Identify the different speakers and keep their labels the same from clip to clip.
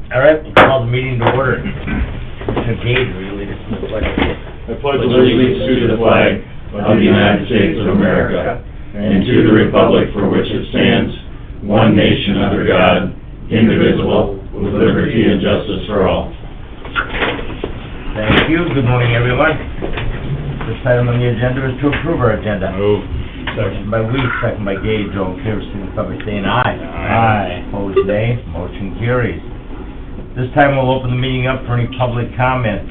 Speaker 1: All right, we'll call the meeting to order. Mr. Gage, will you lead us in the pledge?
Speaker 2: I pledge allegiance to the flag of the United States of America and to the republic for which it stands, one nation under God, indivisible, with liberty and justice for all.
Speaker 1: Thank you. Good morning, everyone. This item on the agenda is to approve our agenda.
Speaker 2: Move.
Speaker 1: Motion by Weeks, second by Gage. All in favor, signify by saying aye.
Speaker 2: Aye.
Speaker 1: Opposed, nay. Motion carries. This time we'll open the meeting up for any public comments.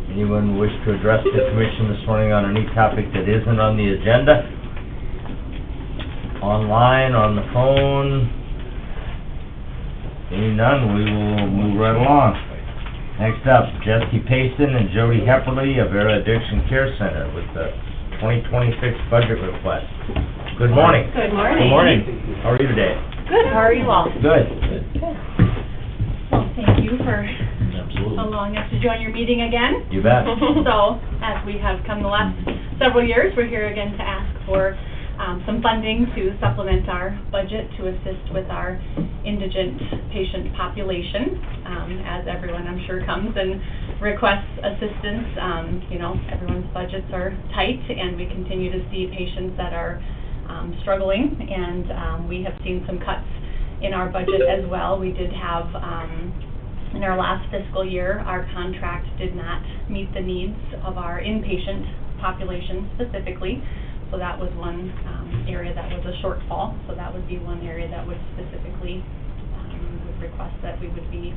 Speaker 1: Anyone wish to address the commission this morning on any topic that isn't on the agenda? Online, on the phone? Seeing none, we will move right along. Next up, Jesse Payson and Jody Hepperly of Era Addiction Care Center with the 2026 budget request. Good morning.
Speaker 3: Good morning.
Speaker 1: Good morning. How are you today?
Speaker 3: Good, how are you all?
Speaker 1: Good.
Speaker 3: Good. Well, thank you for allowing us to join your meeting again.
Speaker 1: You bet.
Speaker 3: So, as we have come the last several years, we're here again to ask for some funding to supplement our budget to assist with our indigent patient population. As everyone, I'm sure, comes and requests assistance, you know, everyone's budgets are tight, and we continue to see patients that are struggling, and we have seen some cuts in our budget as well. We did have, in our last fiscal year, our contract did not meet the needs of our inpatient population specifically. So that was one area that was a shortfall. So that would be one area that would specifically would request that we would be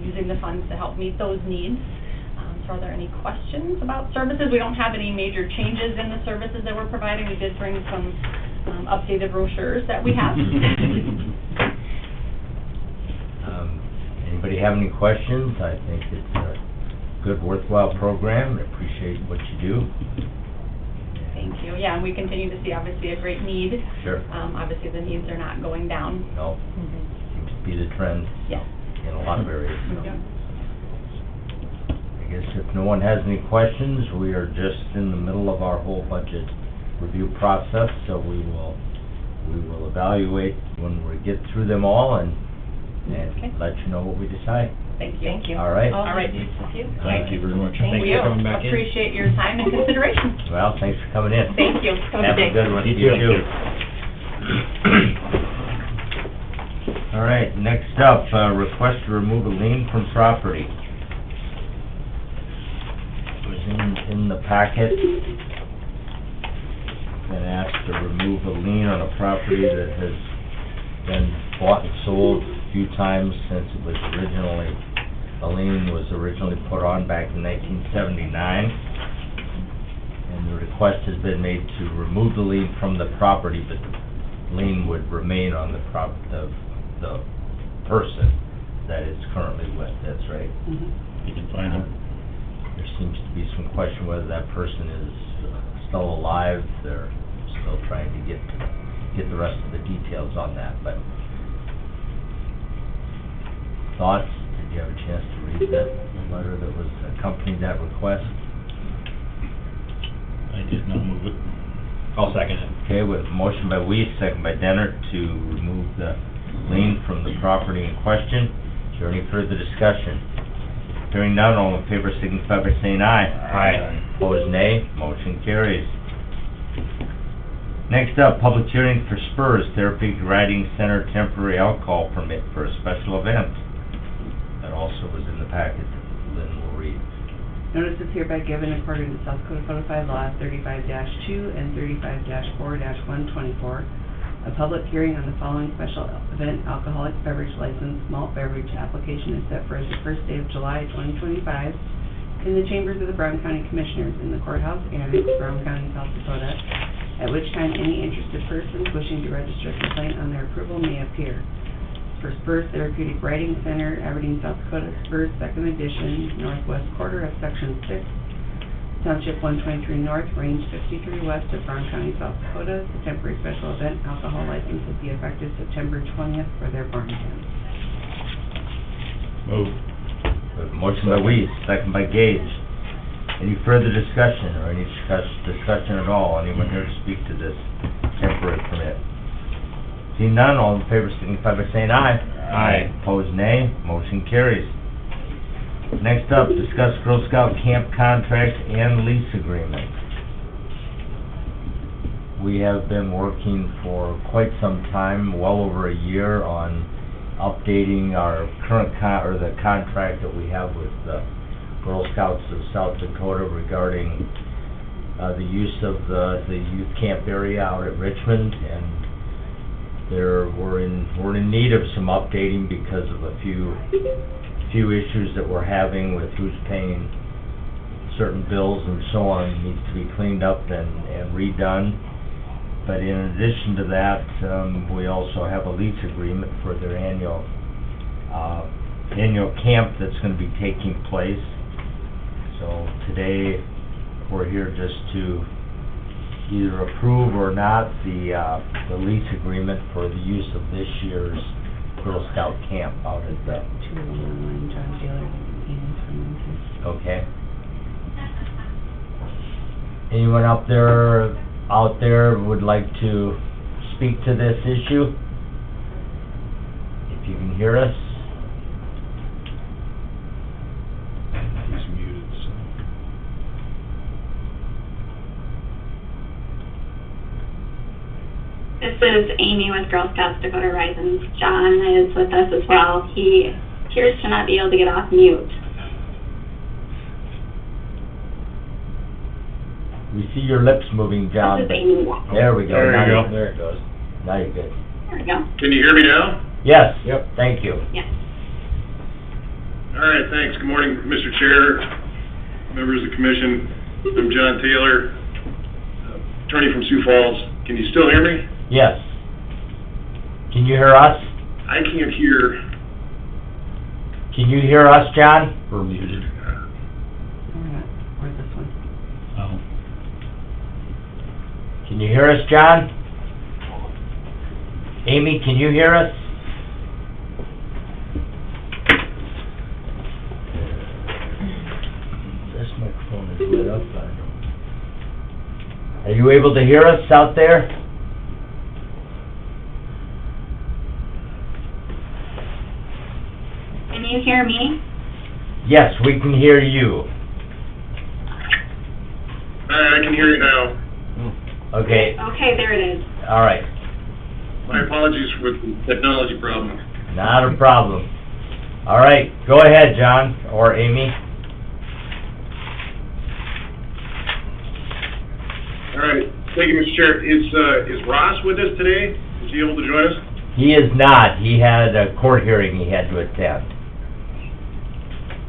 Speaker 3: using the funds to help meet those needs. So are there any questions about services? We don't have any major changes in the services that we're providing. We did bring some updated brochures that we have.
Speaker 1: Anybody have any questions? I think it's a good, worthwhile program. I appreciate what you do.
Speaker 3: Thank you. Yeah, and we continue to see obviously a great need.
Speaker 1: Sure.
Speaker 3: Obviously the needs are not going down.
Speaker 1: No, seems to be the trend
Speaker 3: Yes.
Speaker 1: in a lot of areas. So.
Speaker 3: Yeah.
Speaker 1: I guess if no one has any questions, we are just in the middle of our whole budget review process, so we will evaluate when we get through them all and
Speaker 3: Okay.
Speaker 1: let you know what we decide.
Speaker 3: Thank you. Thank you.
Speaker 1: All right.
Speaker 3: All right.
Speaker 2: Thank you very much.
Speaker 3: Thank you. Appreciate your time and consideration.
Speaker 1: Well, thanks for coming in.
Speaker 3: Thank you.
Speaker 1: Have a good one.
Speaker 2: You
Speaker 1: You
Speaker 2: too.
Speaker 1: too. All right, next up, request to remove a lien from property. It was in the packet. Been asked to remove a lien on a property that has been bought and sold a few times since it was originally, the lien was originally put on back in 1979. And the request has been made to remove the lien from the property, but the lien would remain on the the person that it's currently with. That's right.
Speaker 2: You can find them.
Speaker 1: There seems to be some question whether that person is still alive. They're still trying to get the rest of the details on that, but thoughts? Did you have a chance to read that letter that was accompanied that request?
Speaker 2: I did not move it. I'll second it.
Speaker 1: Okay, with motion by Weiss, second by Dennert to remove the lien from the property in question. Is there any further discussion? Hearing none, all in favor signify by saying aye.
Speaker 2: Aye.
Speaker 1: Opposed, nay. Motion carries. Next up, public hearing for Spurs Therapeutic Riding Center temporary alcohol permit for a special event. That also was in the packet that Lynn will read.
Speaker 4: Notice is hereby given according to South Dakota Codified Law 35-2 and 35-4-124. A public hearing on the following special event alcoholic beverage license malt beverage application is set for the first day of July 2025 in the chambers of the Brown County Commissioners in the Courthouse Annex, Brown County, South Dakota, at which time any interested persons wishing to register a complaint on their approval may appear. For Spurs Therapeutic Riding Center, Aberdeen, South Dakota, Spurs, 2nd edition, northwest quarter of Section 6, Township 123 North, Range 53 West of Brown County, South Dakota. The temporary special event alcohol license will be effective September 20th for their Barntown.
Speaker 2: Move.
Speaker 1: Motion by Weiss, second by Gage. Any further discussion or any discussion at all? Anyone here to speak to this temporary permit? Seeing none, all in favor signify by saying aye. Aye. Opposed, nay. Motion carries. Next up, discuss Girl Scout camp contract and lease agreement. We have been working for quite some time, well over a year, on updating our current the contract that we have with the Girl Scouts of South Dakota regarding the use of the youth camp area out at Richmond, and we're in need of some updating because of a few issues that we're having with who's paying certain bills and so on. It needs to be cleaned up and redone. But in addition to that, we also have a lease agreement for their annual camp that's going to be taking place. So today, we're here just to either approve or not the lease agreement for the use of this year's Girl Scout camp out at the...
Speaker 4: 211 John Taylor, Eden's from Lincoln.
Speaker 1: Okay. Anyone out there would like to speak to this issue? If you can hear us?
Speaker 5: He's muted, so.
Speaker 6: This is Amy with Girl Scouts Dakota Rising. John is with us as well. He appears to not be able to get off mute.
Speaker 1: We see your lips moving, John.
Speaker 6: This is
Speaker 1: but-
Speaker 6: Amy.
Speaker 1: There we go.
Speaker 5: There you
Speaker 1: Now
Speaker 5: go.
Speaker 1: There it goes. Now you're good.
Speaker 6: There we go.
Speaker 2: Can you hear me now?
Speaker 1: Yes.
Speaker 5: Yep.
Speaker 1: Thank you.
Speaker 6: Yes.
Speaker 2: All right, thanks. Good morning, Mr. Chair, members of the commission. I'm John Taylor, attorney from Sioux Falls. Can you still hear me?
Speaker 1: Yes. Can you hear us?
Speaker 2: I can't hear.
Speaker 1: Can you hear us, John?
Speaker 5: We're muted.
Speaker 4: We're not, we're this one.
Speaker 5: Oh.
Speaker 1: Can you hear us, John? Amy, can you hear us? This microphone is lit up. Are you able to hear us out there?
Speaker 6: Can you hear me?
Speaker 1: Yes, we can hear you.
Speaker 2: All right, I can hear you now.
Speaker 1: Okay,
Speaker 6: Okay, there it is.
Speaker 1: all right.
Speaker 2: My apologies for the technology problem.
Speaker 1: Not a problem. All right, go ahead, John, or Amy.
Speaker 2: All right, thank you, Mr. Chair. Is Ross with us today? Is he able to join us?
Speaker 1: He is not. He had a court hearing he had to attend.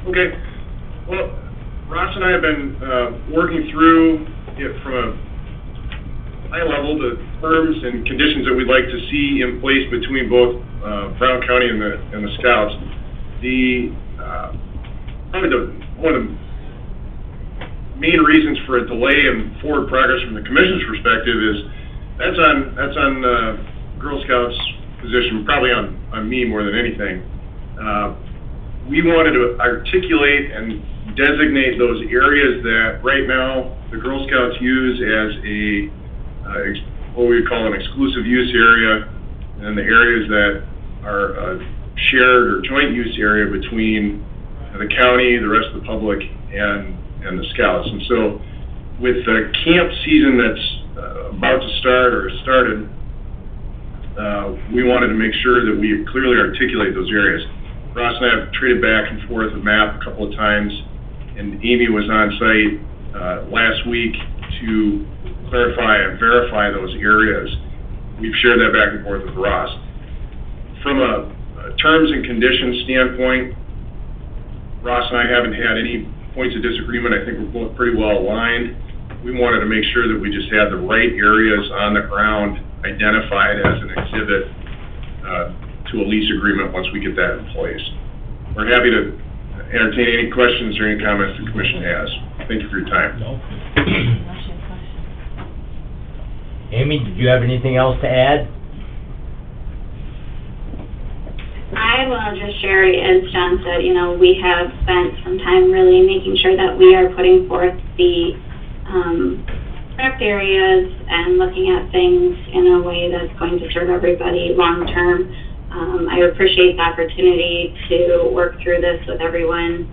Speaker 2: Okay. Well, Ross and I have been working through it from a high level, the terms and conditions that we'd like to see in place between both Brown County and the Scouts. Probably one of the main reasons for a delay in forward progress from the commission's perspective is that's on Girl Scouts' position, probably on me more than anything. We wanted to articulate and designate those areas that right now the Girl Scouts use as what we would call an exclusive use area, and the areas that are a shared or joint use area between the county, the rest of the public, and the Scouts. And so with the camp season that's about to start or started, we wanted to make sure that we clearly articulate those areas. Ross and I have traded back and forth a map a couple of times, and Amy was on site last week to clarify and verify those areas. We've shared that back and forth with Ross. From a terms and conditions standpoint, Ross and I haven't had any points of disagreement. I think we're both pretty well aligned. We wanted to make sure that we just had the right areas on the ground identified as an exhibit to a lease agreement once we get that in place. We're happy to entertain any questions or any comments the commission has. Thank you for your time.
Speaker 5: No.
Speaker 1: Amy, did you have anything else to add?
Speaker 6: I will just share, as John said, we have spent some time really making sure that we are putting forth the correct areas and looking at things in a way that's going to serve everybody long term. I appreciate the opportunity to work through this with everyone.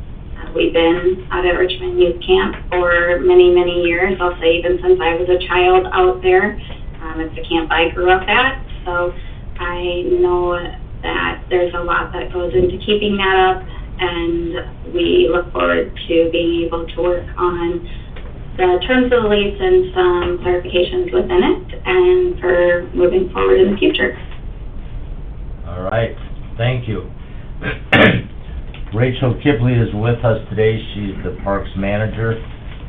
Speaker 6: We've been out at Richmond Youth Camp for many, many years. I'll say even since I was a child out there. It's the camp I grew up at, so I know that there's a lot that goes into keeping that up, and we look forward to being able to work on the terms of the lease and some clarifications within it, and for moving forward in the future.
Speaker 1: All right, thank you. Rachel Kipley is with us today. She's the Parks Manager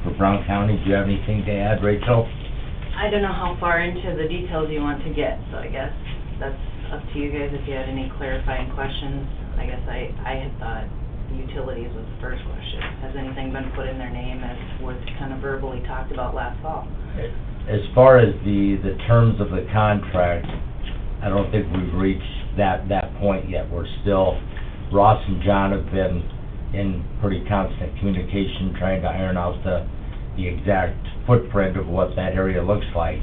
Speaker 1: for Brown County. Do you have anything to add, Rachel?
Speaker 7: I don't know how far into the details you want to get, so I guess that's up to you guys if you had any clarifying questions. I guess I had thought utilities was the first question. Has anything been put in their name as was kind of verbally talked about last fall?
Speaker 1: As far as the terms of the contract, I don't think we've reached that point yet. We're still, Ross and John have been in pretty constant communication, trying to iron out the exact footprint of what that area looks like.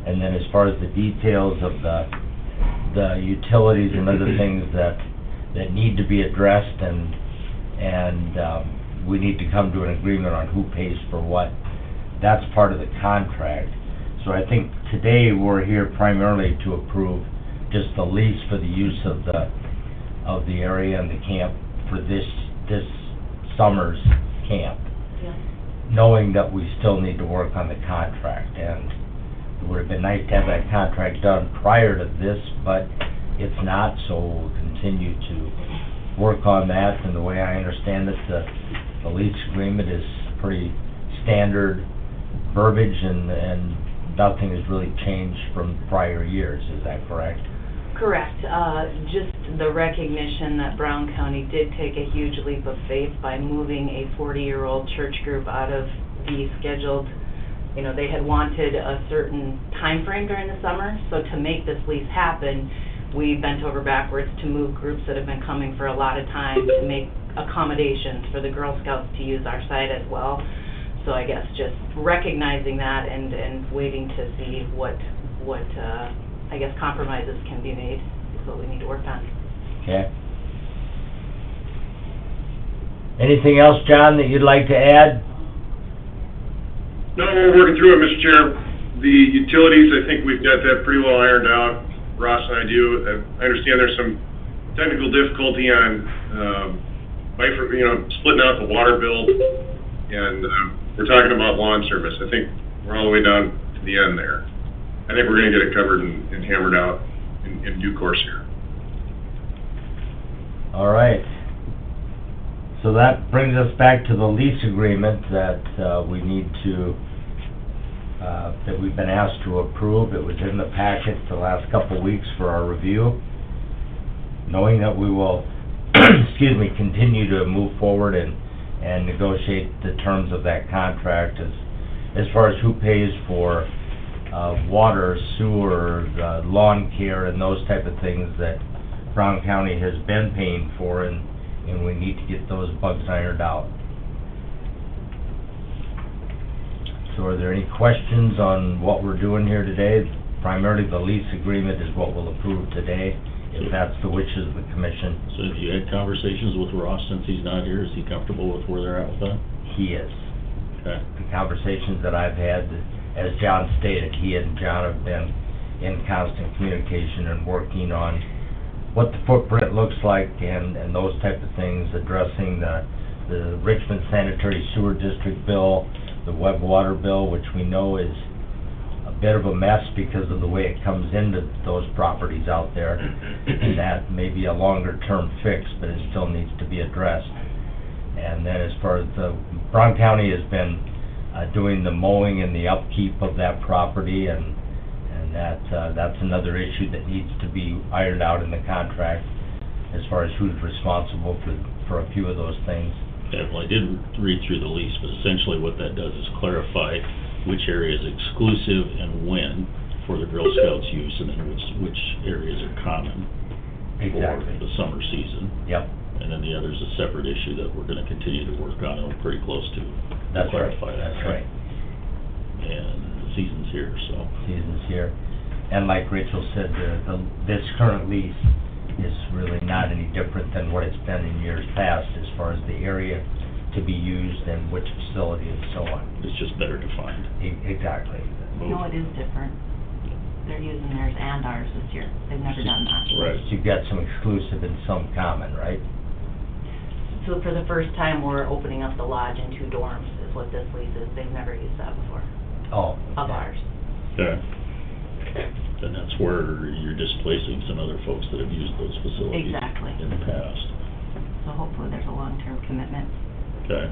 Speaker 1: And then as far as the details of the utilities and other things that need to be addressed, and we need to come to an agreement on who pays for what, that's part of the contract. So I think today we're here primarily to approve just the lease for the use of the area and the camp for this summer's camp.
Speaker 7: Yeah.
Speaker 1: Knowing that we still need to work on the contract, and it would have been nice to have that contract done prior to this, but it's not, so we'll continue to work on that. And the way I understand it, the lease agreement is pretty standard verbiage, and nothing has really changed from prior years. Is that correct?
Speaker 7: Correct. Just the recognition that Brown County did take a huge leap of faith by moving a 40-year-old church group out of the scheduled, they had wanted a certain time frame during the summer, so to make this lease happen, we bent over backwards to move groups that have been coming for a lot of time to make accommodations for the Girl Scouts to use our site as well. So I guess just recognizing that and waiting to see what I guess compromises can be made is what we need to work on.
Speaker 1: Okay. Anything else, John, that you'd like to add?
Speaker 8: No, we're working through it, Mr. Chair. The utilities, I think we've got that pretty well ironed out. Ross and I do. I understand there's some technical difficulty on, splitting out the water bill, and we're talking about lawn service. I think we're all the way down to the end there. I think we're going to get it covered and hammered out in due course here.
Speaker 1: All right. So that brings us back to the lease agreement that we need to, that we've been asked to approve. It was in the packet the last couple of weeks for our review. Knowing that we will, continue to move forward and negotiate the terms of that contract as far as who pays for water, sewer, lawn care, and those type of things that Brown County has been paying for, and we need to get those bugs ironed out. So are there any questions on what we're doing here today? Primarily the lease agreement is what we'll approve today, if that's the wishes of the commission.
Speaker 2: So have you had conversations with Ross since he's not here? Is he comfortable with where they're at with that?
Speaker 1: He is.
Speaker 2: Okay.
Speaker 1: The conversations that I've had, as John stated, he and John have been in constant communication and working on what the footprint looks like and those type of things, addressing the Richmond Sanitary Sewer District bill, the Webb Water bill, which we know is a bit of a mess because of the way it comes into those properties out there. And that may be a longer term fix, but it still needs to be addressed. And then as far as Brown County has been doing the mowing and the upkeep of that property, and that's another issue that needs to be ironed out in the contract as far as who's responsible for a few of those things.
Speaker 2: Yeah, well, I did read through the lease, but essentially what that does is clarify which area is exclusive and when for the Girl Scouts use, and then which areas are common
Speaker 1: Exactly.
Speaker 2: for the summer season.
Speaker 1: Yep.
Speaker 2: And then the other's a separate issue that we're gonna continue to work on, and we're pretty close to
Speaker 1: That's right.
Speaker 2: clarify that.
Speaker 1: That's right.
Speaker 2: And the season's here, so.
Speaker 1: Season's here. And like Rachel said, this current lease is really not any different than what it's been in years past as far as the area to be used and which facility and so on.
Speaker 2: It's just better defined.
Speaker 1: Exactly.
Speaker 9: No, it is different. They're using theirs and ours this year. They've never done that.
Speaker 2: Right.
Speaker 1: You've got some exclusive and some common, right?
Speaker 9: So for the first time, we're opening up the lodge in 2 dorms, is what this lease is. They've never used that before,
Speaker 1: Oh.
Speaker 9: of ours.
Speaker 2: Okay. Then that's where you're displacing some other folks that have used those facilities
Speaker 9: Exactly.
Speaker 2: in the past.
Speaker 9: So hopefully there's a long-term commitment.
Speaker 2: Okay.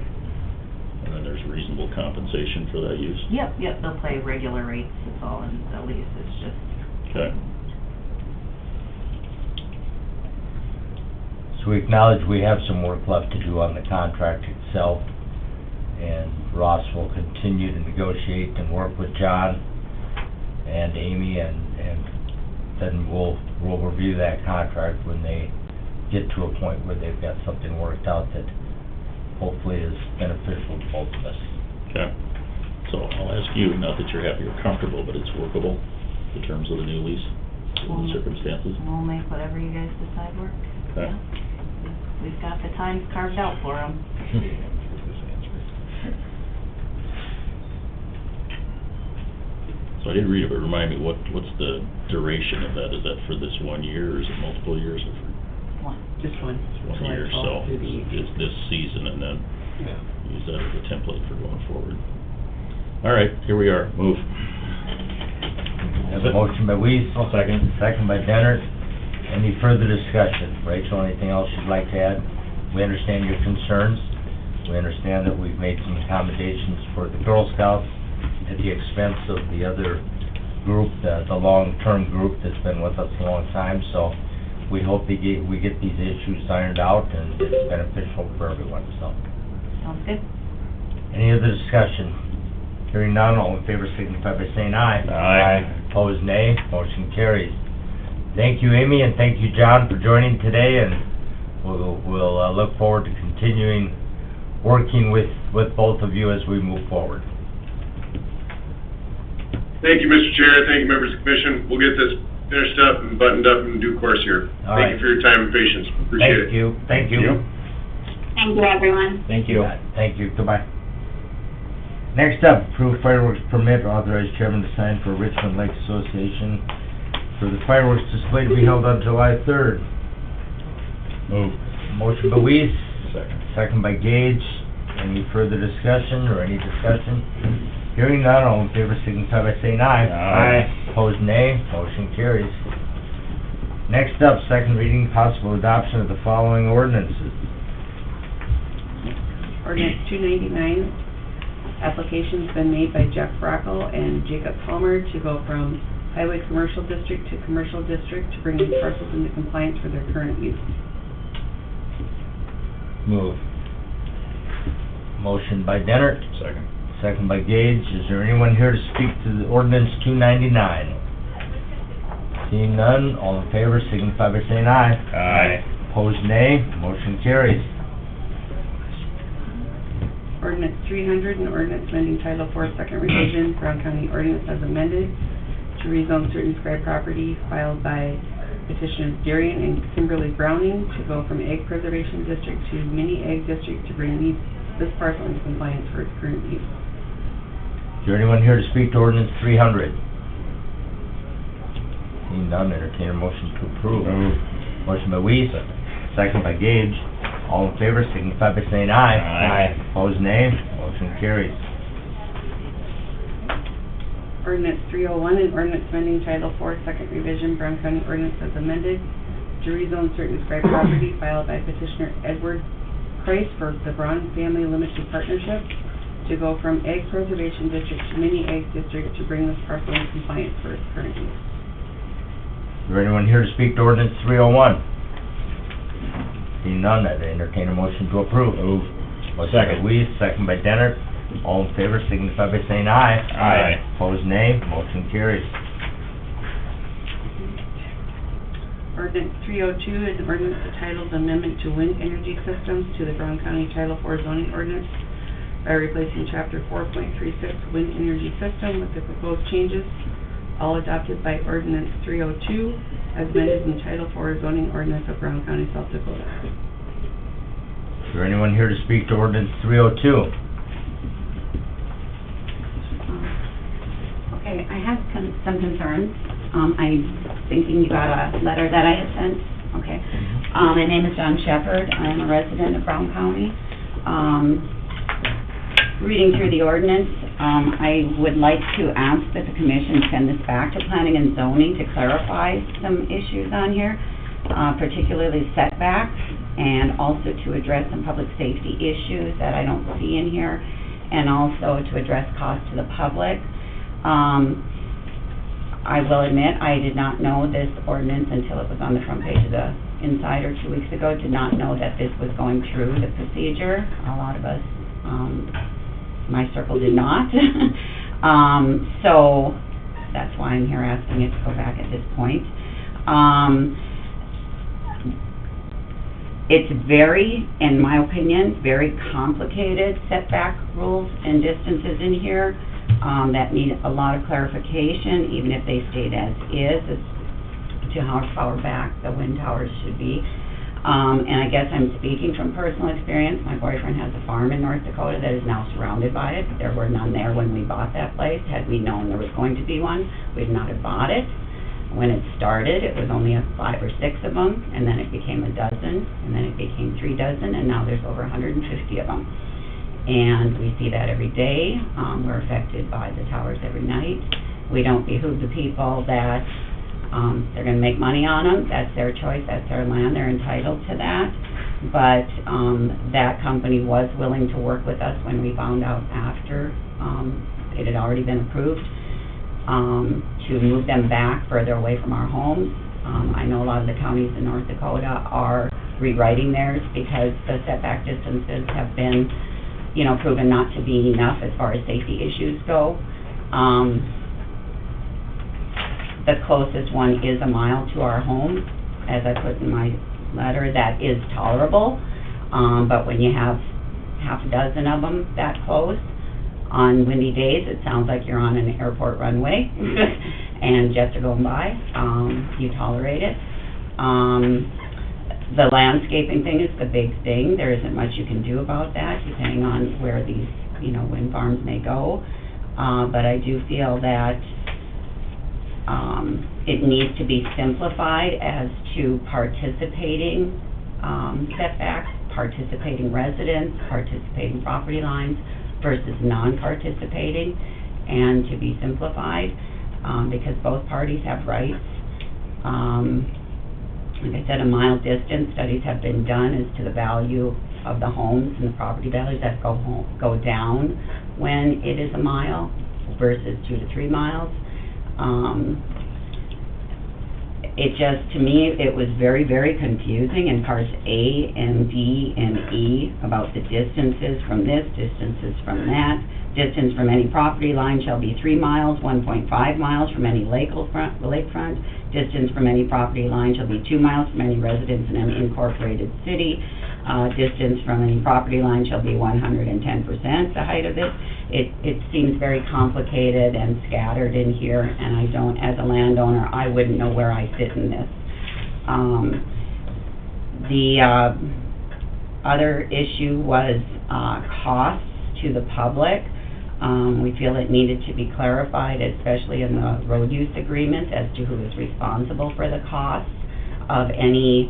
Speaker 2: And then there's reasonable compensation for that use?
Speaker 9: Yep, they'll pay regular rates, it's all in the lease, it's just,
Speaker 2: Okay.
Speaker 1: So we acknowledge we have some work left to do on the contract itself, and Ross will continue to negotiate and work with John and Amy, and then we'll review that contract when they get to a point where they've got something worked out that hopefully is beneficial to both of us.
Speaker 2: Okay. So I'll ask you, not that you're happy or comfortable, but it's workable in terms of the new lease, in the circumstances?
Speaker 9: we'll make whatever you guys decide work.
Speaker 2: Okay.
Speaker 9: Yeah. We've got the times carved out for them.
Speaker 2: So I did read it, but remind me, what's the duration of that? Is that for this 1 year, or is it multiple years, or for
Speaker 4: Just one.
Speaker 2: just 1
Speaker 4: July
Speaker 2: year?
Speaker 4: 12th
Speaker 2: So
Speaker 4: through the
Speaker 2: it's this season, and then use that as a template for going forward. All right, here we are, move.
Speaker 1: Have a motion by Weiss.
Speaker 2: I'll second.
Speaker 1: Second by Dennert. Any further discussion? Rachel, anything else you'd like to add? We understand your concerns. We understand that we've made some accommodations for the Girl Scouts at the expense of the other group, the long-term group that's been with us a long time. So we hope we get these issues ironed out and it's beneficial for everyone, so.
Speaker 9: Sounds good.
Speaker 1: Any other discussion? Hearing none, all in favor signify by saying aye.
Speaker 2: Aye.
Speaker 1: Opposed, nay. Motion carries. Thank you, Amy, and thank you, John, for joining today, and we'll look forward to continuing working with both of you as we move forward.
Speaker 8: Thank you, Mr. Chair. Thank you, members of the commission. We'll get this finished up and buttoned up in due course here.
Speaker 1: All
Speaker 8: Thank
Speaker 1: right.
Speaker 8: you for your time and patience. Appreciate it.
Speaker 1: Thank you. Thank you.
Speaker 6: Thank you, everyone.
Speaker 2: Thank
Speaker 1: Thank you. Goodbye. Next up, approved fireworks permit, authorized chairman to sign for Richmond Lake Association for the fireworks display to be held on July 3rd.
Speaker 2: Move.
Speaker 1: Motion by Weiss,
Speaker 2: Second.
Speaker 1: second by Gage. Any further discussion or any discussion? Hearing none, all in favor signify by saying aye.
Speaker 2: Aye.
Speaker 1: Opposed, nay. Motion carries. Next up, second reading, possible adoption of the following ordinances.
Speaker 4: Ordinance 299, application's been made by Jeff Rockel and Jacob Palmer to go from Highway Commercial District to Commercial District to bring these parcels into compliance for their current use.
Speaker 1: Move. Motion by Dennert,
Speaker 2: Second.
Speaker 1: second by Gage. Is there anyone here to speak to the ordinance 299? Seeing none, all in favor signify by saying aye.
Speaker 2: Aye.
Speaker 1: Opposed, nay. Motion carries.
Speaker 4: Ordinance 300, an ordinance amending Title IV, second revision, Brown County Ordinance as amended, to rezone certain described property filed by petitioners Darian and Kimberly Browning to go from Ag Preservation District to Mini Ag District to bring this parcel into compliance for its current use.
Speaker 1: Is there anyone here to speak to ordinance 300? Seeing none, entertain a motion to approve. Motion by Weiss, second by Gage. All in favor signify by saying aye.
Speaker 2: Aye.
Speaker 1: Opposed, nay. Motion carries.
Speaker 4: Ordinance 301, an ordinance amending Title IV, second revision, Brown County Ordinance as amended, to rezone certain described property filed by petitioner Edward Price for the Braun Family Limited Partnership to go from Ag Preservation District to Mini Ag District to bring this parcel into compliance for its current use.
Speaker 1: Is there anyone here to speak to ordinance 301? Seeing none, I'd entertain a motion to approve.
Speaker 2: Move.
Speaker 1: Motion by
Speaker 2: Second.
Speaker 1: Weiss, second by Dennert. All in favor signify by saying aye.
Speaker 2: Aye.
Speaker 1: Opposed, nay. Motion carries.
Speaker 4: Ordinance 302 is an ordinance entitled Amendment to Wind Energy Systems to the Brown County Title IV zoning ordinance by replacing Chapter 4.36 Wind Energy System with the proposed changes, all adopted by Ordinance 302 as amended in Title IV zoning ordinance of Brown County, South Dakota.
Speaker 1: Is there anyone here to speak to ordinance 302?
Speaker 10: Okay, I have some concerns. I'm thinking you got a letter that I had sent. Okay. My name is John Shepherd. I am a resident of Brown County. Reading through the ordinance, I would like to ask that the commission send this back to planning and zoning to clarify some issues on here, particularly setbacks, and also to address some public safety issues that I don't see in here, and also to address cost to the public. I will admit, I did not know this ordinance until it was on the front page of the Insider 2 weeks ago. Did not know that this was going through the procedure. A lot of us, my circle did not. So that's why I'm here asking it to go back at this point. It's very, in my opinion, very complicated setback rules and distances in here that need a lot of clarification, even if they stayed as is, as to how far back the wind towers should be. And I guess I'm speaking from personal experience. My boyfriend has a farm in North Dakota that is now surrounded by it. There were none there when we bought that place. Had we known there was going to be one, we'd not have bought it. When it started, it was only 5 or 6 of them, and then it became a dozen, and then it became 3 dozen, and now there's over 150 of them. And we see that every day. We're affected by the towers every night. We don't behoove the people that they're going to make money on them. That's their choice. That's their land. They're entitled to that. But that company was willing to work with us when we found out after it had already been approved to move them back further away from our homes. I know a lot of the counties in North Dakota are rewriting theirs because the setback distances have been, you know, proven not to be enough as far as safety issues go. The closest one is a mile to our home, as I put in my letter. That is tolerable, but when you have half a dozen of them that close, on windy days, it sounds like you're on an airport runway, and jets are going by. You tolerate it. The landscaping thing is the big thing. There isn't much you can do about that, depending on where these, you know, wind farms may go. But I do feel that it needs to be simplified as to participating setbacks, participating residents, participating property lines versus non-participating, and to be simplified because both parties have rights. Like I said, a mile distance, studies have been done as to the value of the homes and the property values that go down when it is a mile versus 2 to 3 miles. It just, to me, it was very, very confusing in parts A and D and E about the distances from this, distances from that. Distance from any property line shall be 3 miles, 1.5 miles from any lakefront. Distance from any property line shall be 2 miles from any residence in an incorporated city. Distance from any property line shall be 110% the height of it. It seems very complicated and scattered in here, and I don't, as a landowner, I wouldn't know where I fit in this. The other issue was costs to the public. We feel it needed to be clarified, especially in the road use agreement, as to who is responsible for the costs of any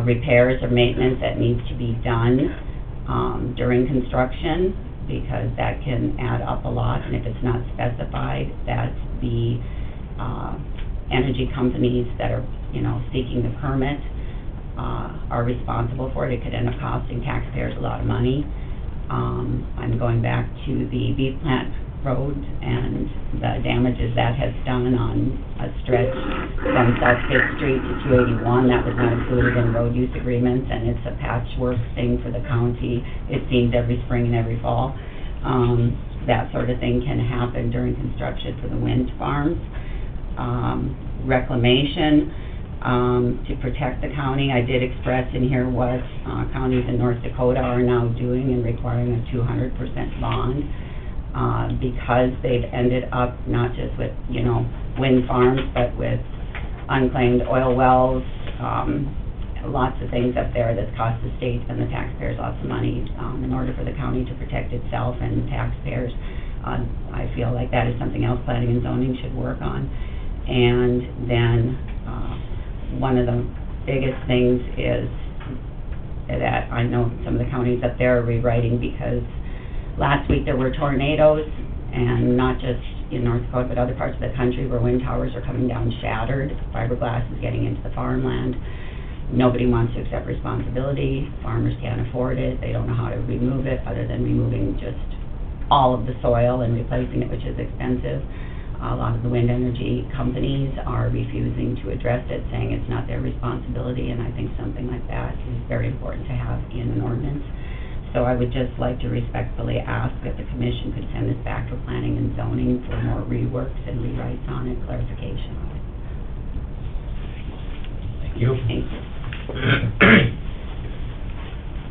Speaker 10: repairs or maintenance that needs to be done during construction, because that can add up a lot, and if it's not specified that the energy companies that are, you know, seeking the permit are responsible for it, it could end up costing taxpayers a lot of money. I'm going back to the beef plant road and the damages that has done on a stretch from South Fifth Street to 281. That was not included in road use agreements, and it's a patchwork thing for the county. It seems every spring and every fall. That sort of thing can happen during construction for the wind farms. Reclamation, to protect the county. I did express in here what counties in North Dakota are now doing and requiring a 200% bond. Because they've ended up not just with, you know, wind farms, but with unclaimed oil wells, lots of things up there that cost the state and the taxpayers lots of money, in order for the county to protect itself and taxpayers. I feel like that is something else planning and zoning should work on. And then, one of the biggest things is that I know some of the counties up there are rewriting because last week there were tornadoes, and not just in North Dakota, but other parts of the country where wind towers are coming down shattered. Fiberglass is getting into the farmland. Nobody wants to accept responsibility. Farmers can't afford it. They don't know how to remove it other than removing just all of the soil and replacing it, which is expensive. A lot of the wind energy companies are refusing to address it, saying it's not their responsibility, and I think something like that is very important to have in an ordinance. So I would just like to respectfully ask that the commission could send this back to planning and zoning for more reworks and rewrites on it, clarification on it.
Speaker 1: Thank you.
Speaker 10: Thank you.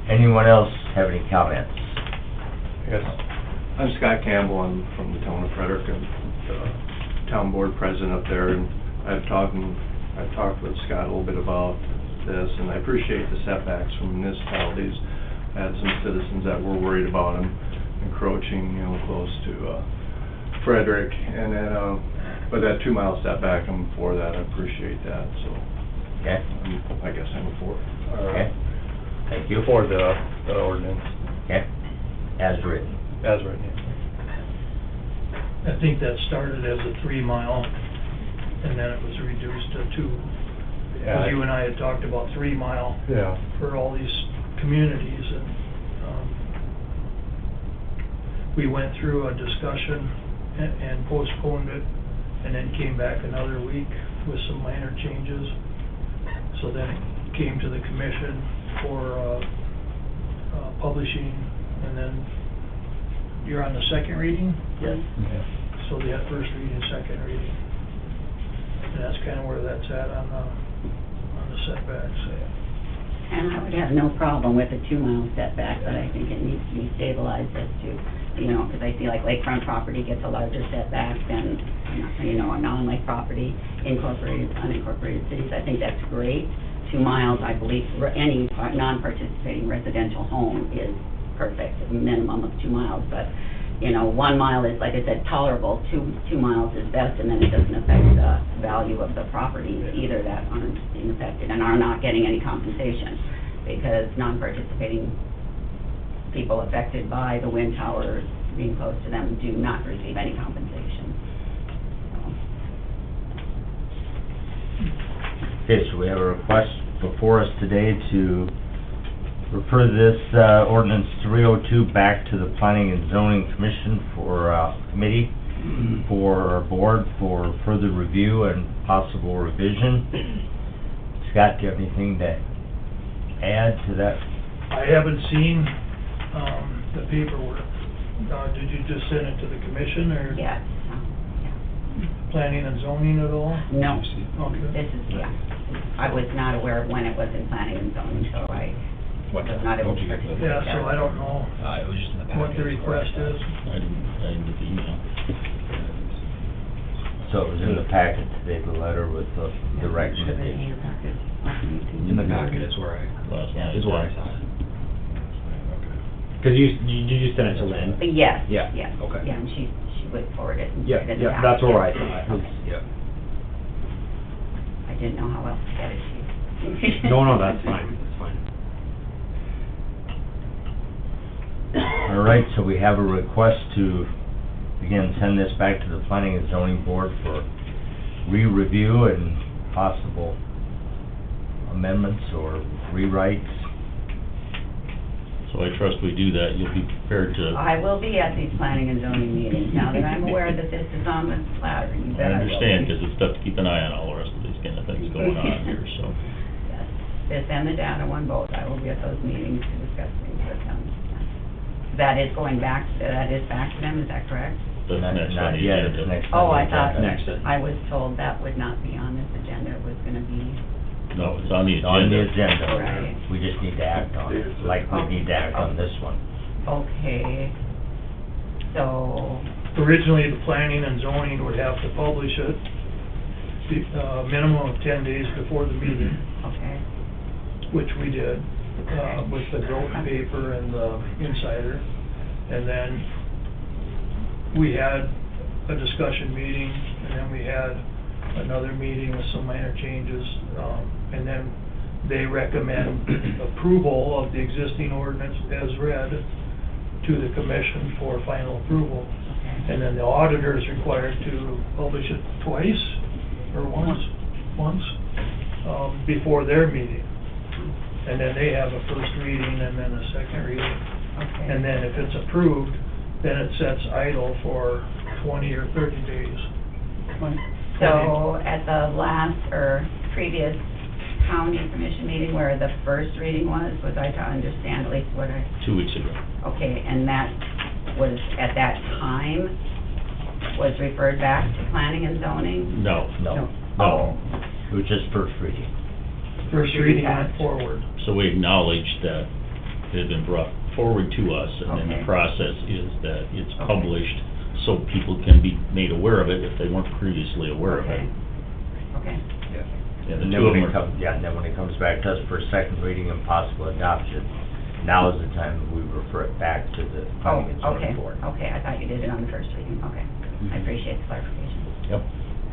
Speaker 1: Anyone else have any comments?
Speaker 11: Yes, I'm Scott Campbell, I'm from the town of Frederick, I'm the town board president up there, and I've talked with Scott a little bit about this, and I appreciate the setbacks from municipalities. I had some citizens that were worried about them encroaching, close to Frederick, and then, but that 2 mile setback, I'm for that, I appreciate that, so.
Speaker 1: Okay.
Speaker 11: I guess I'm for it.
Speaker 1: Okay. Thank you.
Speaker 11: For the ordinance.
Speaker 1: Okay. As written.
Speaker 11: As written,
Speaker 5: I think that started as a 3 mile, and then it was reduced to 2. Because you and I had talked about 3 mile
Speaker 11: Yeah.
Speaker 5: for all these communities, and we went through a discussion and postponed it, and then came back another week with some minor changes. So then it came to the commission for publishing, and then you're on the second reading?
Speaker 1: Yes.
Speaker 5: So they had first reading, second reading. And that's kind of where that's at on the setbacks.
Speaker 10: And I would have no problem with a 2 mile setback, but I think it needs to be stabilized as to, because I feel like lakefront property gets a larger setback than, a non-lake property, incorporated, unincorporated cities. I think that's great. 2 miles, I believe, for any non-participating residential home is perfect, a minimum of 2 miles, but 1 mile is, like I said, tolerable. 2 miles is best, and then it doesn't affect the value of the property either that aren't being affected and are not getting any compensation, because non-participating people affected by the wind towers being close to them do not receive any compensation.
Speaker 1: Okay, so we have a request before us today to refer this ordinance 302 back to the Planning and Zoning Commission for committee, for our board, for further review and possible revision. Scott, do you have anything to add to that?
Speaker 5: I haven't seen the paperwork. Did you just send it to the commission, or
Speaker 10: Yes.
Speaker 5: planning and zoning at all?
Speaker 10: No.
Speaker 5: Okay.
Speaker 10: This is, I was not aware of when it was in planning and zoning, so I was not able to participate.
Speaker 5: Yeah, so I don't know
Speaker 12: It was just in the packet.
Speaker 5: what the request is.
Speaker 12: I didn't get the email.
Speaker 1: So it was in the packet today, the letter with the recommendation.
Speaker 12: In the packet is where
Speaker 1: Last night.
Speaker 12: is where I saw it. Because you sent it to Lynn?
Speaker 10: Yes.
Speaker 12: Yeah,
Speaker 10: Yes.
Speaker 12: okay.
Speaker 10: Yeah, and she would forward it. And
Speaker 12: Yeah,
Speaker 10: put it in
Speaker 12: yeah,
Speaker 10: the
Speaker 12: that's
Speaker 10: packet.
Speaker 12: where I saw it.
Speaker 10: Okay.
Speaker 12: Yeah.
Speaker 10: I didn't know how else to get it to you.
Speaker 12: No, that's fine, that's fine.
Speaker 1: All right, so we have a request to, again, send this back to the Planning and Zoning Board for re-review and possible amendments or rewrites.
Speaker 13: So I trust we do that, you'll be prepared to...
Speaker 10: I will be at these planning and zoning meetings, now that I'm aware that this is on the platter, you bet I will.
Speaker 13: I understand, because it's tough to keep an eye on all the rest of these kind of things going on here, so...
Speaker 10: Yes, this and the data one both, I will be at those meetings to discuss things with them. That is going back, that is back to them, is that correct?
Speaker 13: That's next on the
Speaker 1: yet,
Speaker 13: agenda.
Speaker 1: it's next
Speaker 10: Oh,
Speaker 1: on
Speaker 10: I
Speaker 1: the
Speaker 10: thought,
Speaker 1: agenda.
Speaker 10: I was told that would not be on this agenda, it was gonna be,
Speaker 13: No, it's on the
Speaker 1: It's on the
Speaker 13: agenda.
Speaker 1: agenda.
Speaker 10: Right.
Speaker 1: We just need to act on it, like we need to act on this one.
Speaker 10: okay, so,
Speaker 5: Originally, the planning and zoning would have to publish it, minimum of 10 days before the meeting,
Speaker 10: Okay.
Speaker 5: which we did, with the Groton paper and the Insider. And then we had a discussion meeting, and then we had another meeting with some minor changes, and then they recommend approval of the existing ordinance as read to the commission for final approval.
Speaker 10: Okay.
Speaker 5: And then the auditor is required to publish it twice, or once, before their meeting. And then they have a first reading and then a second reading.
Speaker 10: Okay.
Speaker 5: And then if it's approved, then it sets idle for 20 or 30 days.
Speaker 10: So at the last or previous county commission meeting where the first reading was I to understand at least what I...
Speaker 13: 2 weeks ago.
Speaker 10: Okay, and that was, at that time, was referred back to planning and zoning?
Speaker 13: No.
Speaker 1: No,
Speaker 10: Oh,
Speaker 1: it was just first reading.
Speaker 5: First reading went forward.
Speaker 13: So we acknowledged that it had been brought forward to us, and then the
Speaker 10: Okay.
Speaker 13: process is that it's
Speaker 10: Okay.
Speaker 13: published so people can be made aware of it if they weren't previously aware of it.
Speaker 10: okay.
Speaker 13: Yeah, the
Speaker 1: And then
Speaker 13: two of
Speaker 1: when
Speaker 13: them
Speaker 1: it
Speaker 13: are,
Speaker 1: comes, yeah, and then when it comes back to us for a second reading and possible adoption, now is the time we refer it back to the
Speaker 10: Oh,
Speaker 1: planning and
Speaker 10: okay,
Speaker 1: zoning board.
Speaker 10: okay, I thought you did it on the first reading, okay. I appreciate the clarification.
Speaker 1: Yep.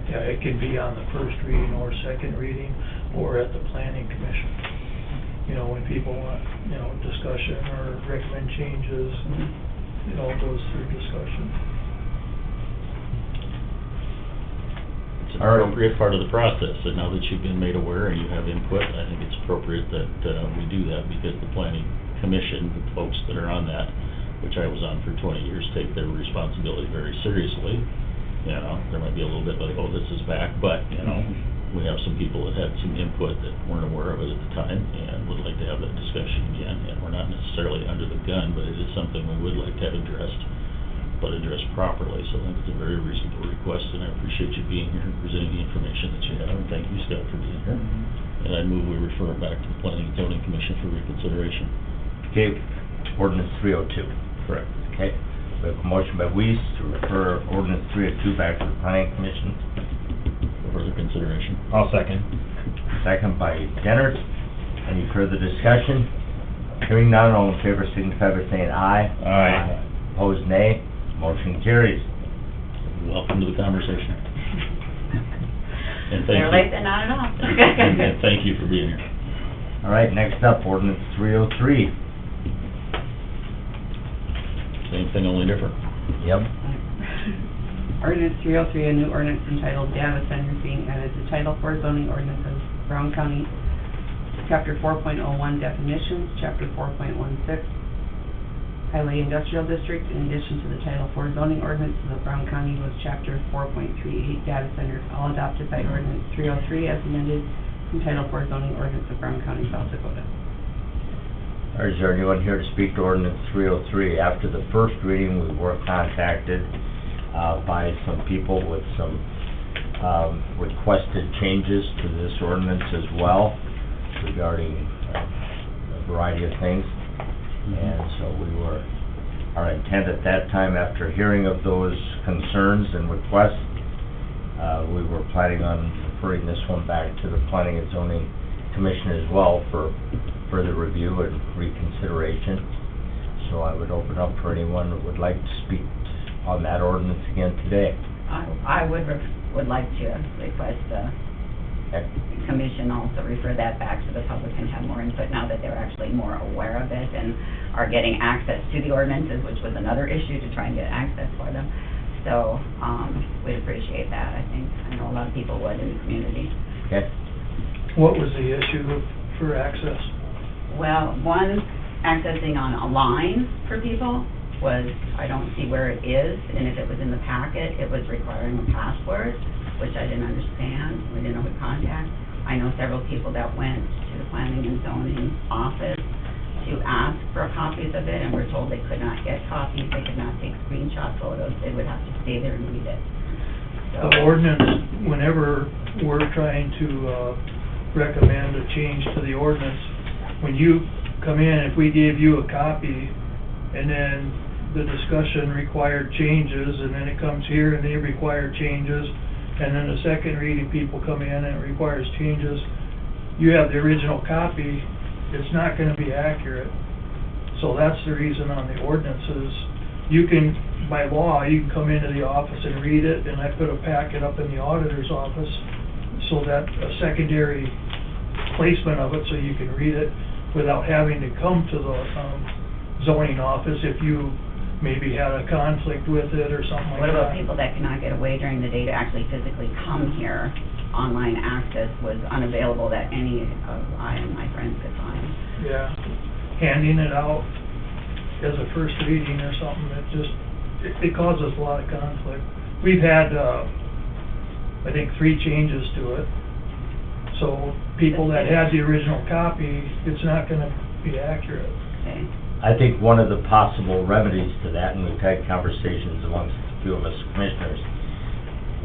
Speaker 5: Yeah, it can be on the first reading or second reading, or at the planning commission. You know, when people want, discussion or recommend changes, it all goes through discussion.
Speaker 13: it's an appropriate part of the process, and now that you've been made aware and you have input, I think it's appropriate that we do that, because the planning commission, the folks that are on that, which I was on for 20 years, take their responsibility very seriously. You know, there might be a little bit like, oh, this is back, but, we have some people that had some input that weren't aware of it at the time and would like to have that discussion again, and we're not necessarily under the gun, but it is something we would like to have addressed, but addressed properly. So I think it's a very reasonable request, and I appreciate you being here and presenting the information that you have, and thank you, Scott, for being here. And I move we refer it back to the Planning and Zoning Commission for reconsideration.
Speaker 1: Okay, ordinance 302.
Speaker 13: Correct.
Speaker 1: Okay, we have a motion by Weiss to refer ordinance 302 back to the planning commission.
Speaker 13: For further consideration.
Speaker 12: I'll second.
Speaker 1: Second by Jenners. Any further discussion? Hearing none, all in favor signify by saying aye.
Speaker 12: Aye.
Speaker 1: Opposed, nay. Motion carries.
Speaker 13: Welcome to the conversation. And thank
Speaker 10: Better
Speaker 13: you.
Speaker 10: late than not at all.
Speaker 13: And thank you for being here.
Speaker 1: All right, next up, ordinance 303.
Speaker 13: Same thing, only different.
Speaker 1: Yep.
Speaker 4: Ordinance 303, a new ordinance entitled Data Centers being added to Title 4 zoning ordinances, Brown County, Chapter 4.01 definitions, Chapter 4.16 highway industrial district, in addition to the Title 4 zoning ordinances of Brown County was Chapter 4.38 data centers, all adopted by ordinance 303 as amended from Title 4 zoning ordinance of Brown County, South Dakota.
Speaker 1: Or is there anyone here to speak to ordinance 303? After the first reading, we were contacted by some people with some requested changes to this ordinance as well regarding a variety of things. And so our intent at that time, after hearing of those concerns and requests, we were planning on referring this one back to the Planning and Zoning Commission as well for further review and reconsideration. So I would open up for anyone that would like to speak on that ordinance again today.
Speaker 10: I would like to request the
Speaker 1: Okay.
Speaker 10: commission also refer that back so the public can have more input now that they're actually more aware of it and are getting access to the ordinances, which was another issue to try and get access for them. So, we'd appreciate that, I think. I know a lot of people would in the community.
Speaker 1: Okay?
Speaker 5: What was the issue for access?
Speaker 10: Well, one, accessing on a line for people was, I don't see where it is, and if it was in the packet, it was requiring a password, which I didn't understand. We didn't know who to contact. I know several people that went to the planning and zoning office to ask for copies of it, and were told they could not get copies, they could not take screenshot photos, they would have to stay there and read it. So,
Speaker 5: The ordinance, whenever we're trying to recommend a change to the ordinance, when you come in, if we gave you a copy, and then the discussion required changes, and then it comes here and they require changes, and then the second reading, people come in and it requires changes, you have the original copy, it's not gonna be accurate. So that's the reason on the ordinances, you can, by law, you can come into the office and read it, and I put a packet up in the auditor's office, so that a secondary placement of it, so you can read it without having to come to the zoning office if you maybe had a conflict with it or something like that.
Speaker 10: What about people that cannot get away during the day to actually physically come here? Online access was unavailable that any of I and my friends could find.
Speaker 5: Yeah, handing it out as a first reading or something, it causes a lot of conflict. We've had, I think, 3 changes to it. So people that had the original copy, it's not gonna be accurate.
Speaker 10: Okay.
Speaker 1: I think one of the possible remedies to that, and we've had conversations amongst a few of us commissioners,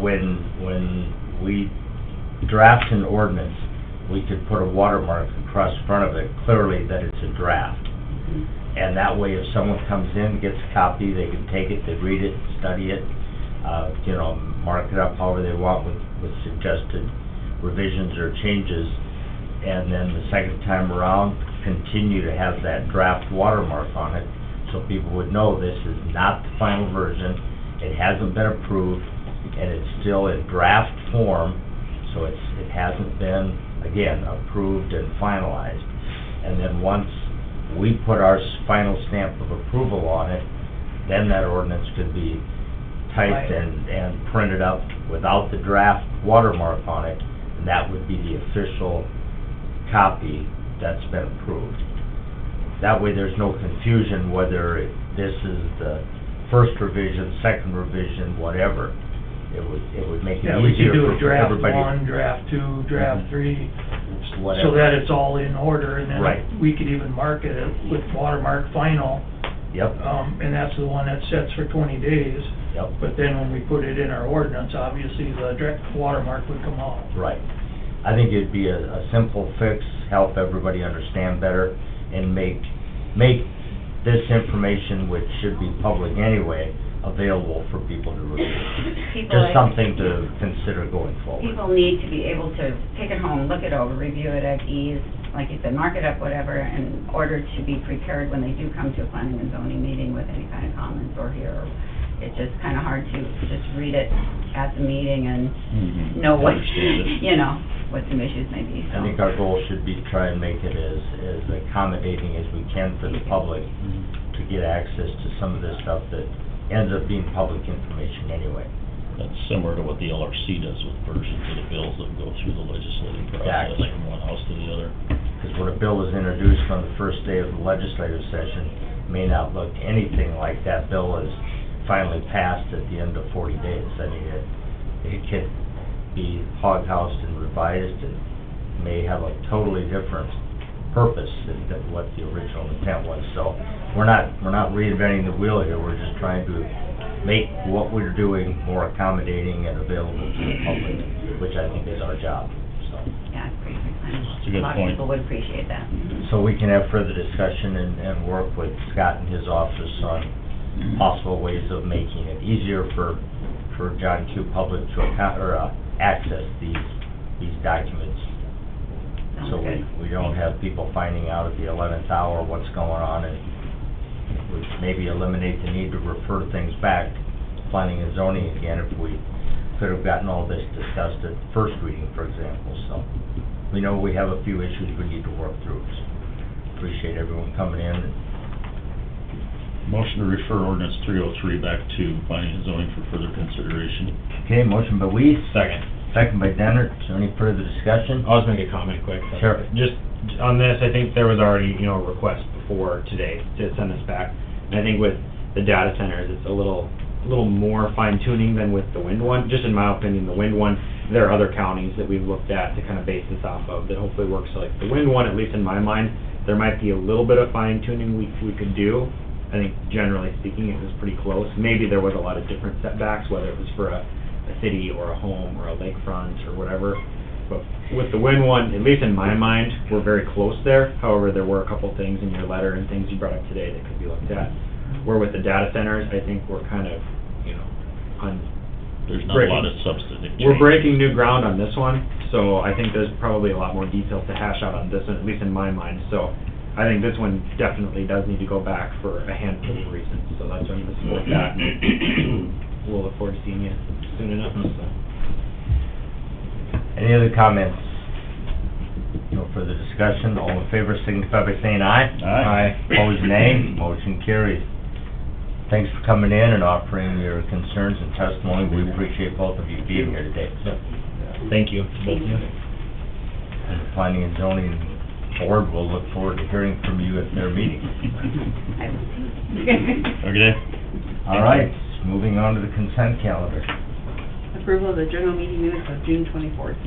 Speaker 1: when we draft an ordinance, we could put a watermark across the front of it, clearly that it's a draft. And that way, if someone comes in, gets a copy, they can take it, they read it, study it, mark it up however they want with suggested revisions or changes, and then the second time around, continue to have that draft watermark on it, so people would know this is not the final version, it hasn't been approved, and it's still in draft form, so it hasn't been, again, approved and finalized. And then once we put our final stamp of approval on it, then that ordinance could be typed and printed up without the draft watermark on it, and that would be the official copy that's been approved. That way there's no confusion whether this is the first revision, second revision, whatever. It would make it
Speaker 5: Yeah, we
Speaker 1: easier
Speaker 5: could do a
Speaker 1: for
Speaker 5: draft
Speaker 1: everybody.
Speaker 5: 1, draft 2, draft 3, so
Speaker 1: Whatever.
Speaker 5: that it's all in order, and
Speaker 1: Right.
Speaker 5: then we could even market it with watermark final.
Speaker 1: Yep,
Speaker 5: And that's the one that sets for 20 days,
Speaker 1: yep,
Speaker 5: but then when we put it in our ordinance, obviously the direct watermark would come off.
Speaker 1: right. I think it'd be a simple fix, help everybody understand better, and make this information, which should be public anyway, available for people to review. Just something to consider going forward.
Speaker 10: People need to be able to take it home, look it over, review it at ease, like you said, mark it up, whatever, in order to be prepared when they do come to a planning and zoning meeting with any kind of comments or hear. It's just kind of hard to just read it at the meeting and know what,
Speaker 13: Understand it.
Speaker 10: what some issues may be, so.
Speaker 1: I think our goal should be to try and make it as accommodating as we can for the public to get access to some of this stuff that ends up being public information anyway.
Speaker 13: That's similar to what the LRC does with versions of the bills that go through the legislative process
Speaker 1: Exactly.
Speaker 13: from one house to the other.
Speaker 1: Because when a bill is introduced on the first day of the legislative session, it may not look anything like that bill is finally passed at the end of 40 days. I mean, it can be hoghoused and revised and may have a totally different purpose than what the original intent was. So we're not reinventing the wheel here. We're just trying to make what we're doing more accommodating and available to the public, which I think is our job. So.
Speaker 10: Yeah, it's pretty exciting.
Speaker 13: That's a good
Speaker 10: A lot of
Speaker 13: point.
Speaker 10: people would appreciate that.
Speaker 1: So we can have further discussion and work with Scott and his office on possible ways of making it easier for John Q. Public to access these documents.
Speaker 10: Sounds
Speaker 1: So
Speaker 10: good.
Speaker 1: we don't have people finding out at the 11th hour what's going on, and it would maybe eliminate the need to refer things back to planning and zoning again if we could have gotten all this discussed at first reading, for example. So we know we have a few issues we need to work through. So appreciate everyone coming in.
Speaker 13: Motion to refer ordinance 303 back to planning and zoning for further consideration.
Speaker 1: Okay, motion by Weiss,
Speaker 12: Second.
Speaker 1: second by Dennert. Is there any further discussion?
Speaker 12: I'll just make a comment quick.
Speaker 1: Sure.
Speaker 12: Just on this, I think there was already, a request before today to send this back. And I think with the data centers, it's a little more fine tuning than with the wind one. Just in my opinion, the wind one, there are other counties that we've looked at to kind of base this off of that hopefully works. So like the wind one, at least in my mind, there might be a little bit of fine tuning we could do. I think generally speaking, it was pretty close. Maybe there was a lot of different setbacks, whether it was for a city or a home or a lakefront or whatever. But with the wind one, at least in my mind, we're very close there. However, there were a couple things in your letter and things you brought up today that could be looked at. Where with the data centers, I think we're kind of,
Speaker 13: there's not a lot of substantive change.
Speaker 12: We're breaking new ground on this one, so I think there's probably a lot more details to hash out on this one, at least in my mind. So I think this one definitely does need to go back for a handful of reasons, so that's why I'm going to support that. We'll look forward to seeing you soon enough, so.
Speaker 1: Any other comments? No further discussion, all in favor signify by saying aye.
Speaker 13: Aye.
Speaker 1: Opposed, nay. Motion carries. Thanks for coming in and offering your concerns and testimony. We appreciate both of you being here today.
Speaker 12: Thank you.
Speaker 10: Thank you.
Speaker 1: And the Planning and Zoning Board will look forward to hearing from you at their meeting.
Speaker 10: I will see.
Speaker 13: Okay.
Speaker 1: All right, moving on to the consent calendar.
Speaker 4: Approval of the general meeting minutes of June 24th.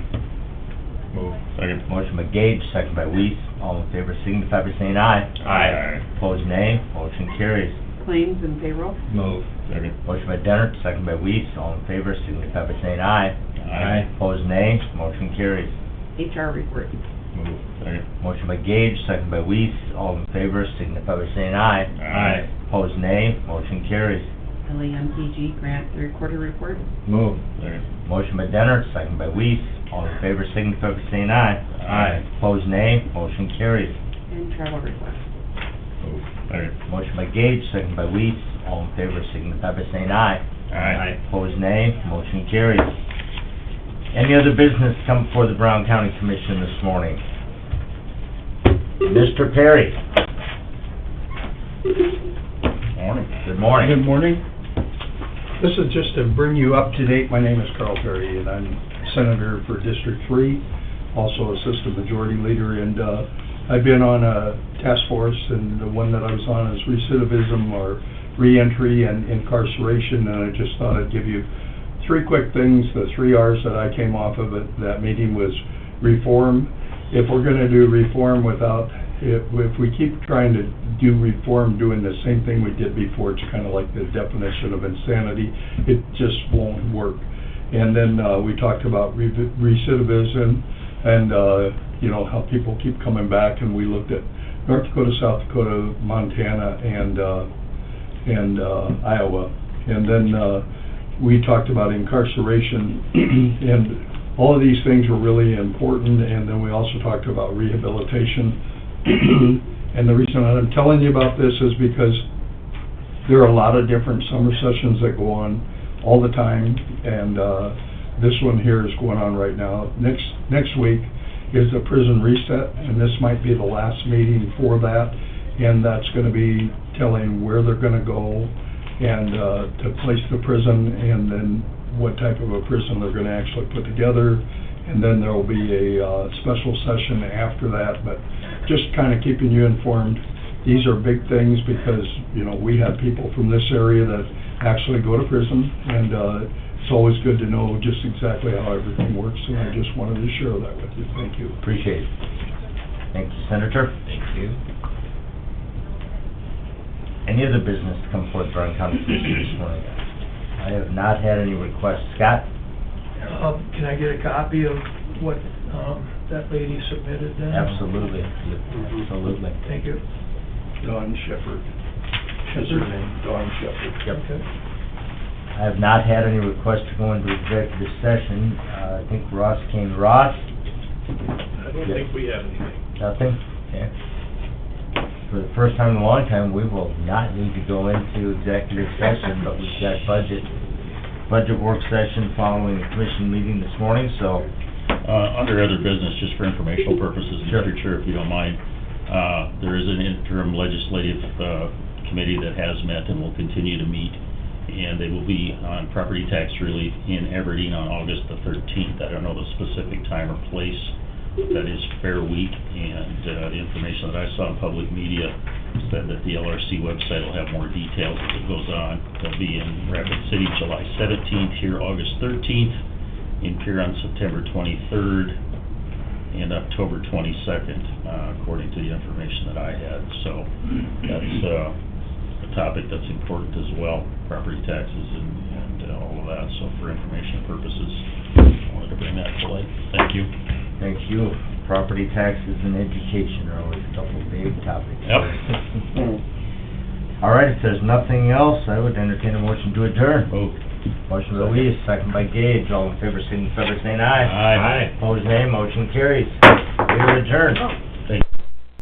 Speaker 13: Move. Second.
Speaker 1: Motion by Gage, second by Weiss. All in favor signify by saying aye.
Speaker 13: Aye.
Speaker 1: Opposed, nay. Motion carries.
Speaker 4: Claims and payroll.
Speaker 13: Move. Second.
Speaker 1: Motion by Dennert, second by Weiss. All in favor signify by saying aye.
Speaker 13: Aye.
Speaker 1: Opposed, nay. Motion carries.
Speaker 4: HR report.
Speaker 13: Move. Second.
Speaker 1: Motion by Gage, second by Weiss. All in favor signify by saying aye.
Speaker 13: Aye.
Speaker 1: Opposed, nay. Motion carries.
Speaker 4: LAMPG grant third quarter report.
Speaker 13: Move. Second.
Speaker 1: Motion by Dennert, second by Weiss. All in favor signify by saying aye.
Speaker 13: Aye.
Speaker 1: Opposed, nay. Motion carries.
Speaker 4: And travel request.
Speaker 13: Move. Second.
Speaker 1: Motion by Gage, second by Weiss. All in favor signify by saying aye.
Speaker 13: Aye.
Speaker 1: Opposed, nay. Motion carries. Any other business come before the Brown County Commission this morning? Mr. Perry?
Speaker 13: Morning.
Speaker 1: Good morning.
Speaker 14: Good morning. This is just to bring you up to date. My name is Carl Perry, and I'm Senator for District 3, also Assistant Majority Leader, and I've been on a task force, and the one that I was on is recidivism or reentry and incarceration, and I just thought I'd give you three quick things. The 3 R's that I came off of at that meeting was reform. If we're going to do reform if we keep trying to do reform doing the same thing we did before, it's kind of like the definition of insanity. It just won't work. And then we talked about recidivism and how people keep coming back, and we looked at North Dakota, South Dakota, Montana, and Iowa. And then we talked about incarceration, and all of these things were really important. And then we also talked about rehabilitation. And the reason that I'm telling you about this is because there are a lot of different summer sessions that go on all the time, and this one here is going on right now. Next week is the prison reset, and this might be the last meeting for that, and that's going to be telling where they're going to go and to place the prison, and then what type of a prison they're going to actually put together. And then there will be a special session after that, but just kind of keeping you informed. These are big things because, we have people from this area that actually go to prison, and it's always good to know just exactly how everything works, and I just wanted to share that with you. Thank you.
Speaker 1: Appreciate it. Thank you, Senator.
Speaker 13: Thank you.
Speaker 1: Any other business to come before the Brown County Commission this morning? I have not had any requests. Scott?
Speaker 5: Can I get a copy of what that lady submitted then?
Speaker 1: Absolutely. Absolutely.
Speaker 5: Thank you.
Speaker 14: Dawn Shepherd. Is her name, Dawn Shepherd.
Speaker 1: Yep.
Speaker 5: Okay.
Speaker 1: I have not had any requests to go into executive session. I think Ross came. Ross?
Speaker 15: I don't think we have anything.
Speaker 1: Nothing? Okay. For the first time in a long time, we will not need to go into executive session, but we've got budget work session following the commission meeting this morning, so.
Speaker 13: Under other business, just for informational purposes,
Speaker 1: Sure.
Speaker 13: Mr. Chair, if you don't mind, there is an interim legislative committee that has met and will continue to meet, and they will be on property tax relief in Aberdeen on August the 13th. I don't know the specific time or place. That is Fair Week, and the information that I saw in public media said that the LRC website will have more details as it goes on. They'll be in Rapid City July 17th, here August 13th, in Pierre on September 23rd, and October 22nd, according to the information that I had. So that's a topic that's important as well, property taxes and all of that. So for information purposes, I wanted to bring that to light. Thank you.
Speaker 1: Thank you. Property taxes and education are always a couple of big topics.
Speaker 13: Yep.
Speaker 1: All right, if there's nothing else, I would entertain a motion to adjourn.
Speaker 13: Moved.
Speaker 1: Motion by Louise, second by Gage, all in favor, signify by saying aye.
Speaker 13: Aye.
Speaker 1: Opposed, nay, motion carries. We are adjourned.
Speaker 13: Thank you.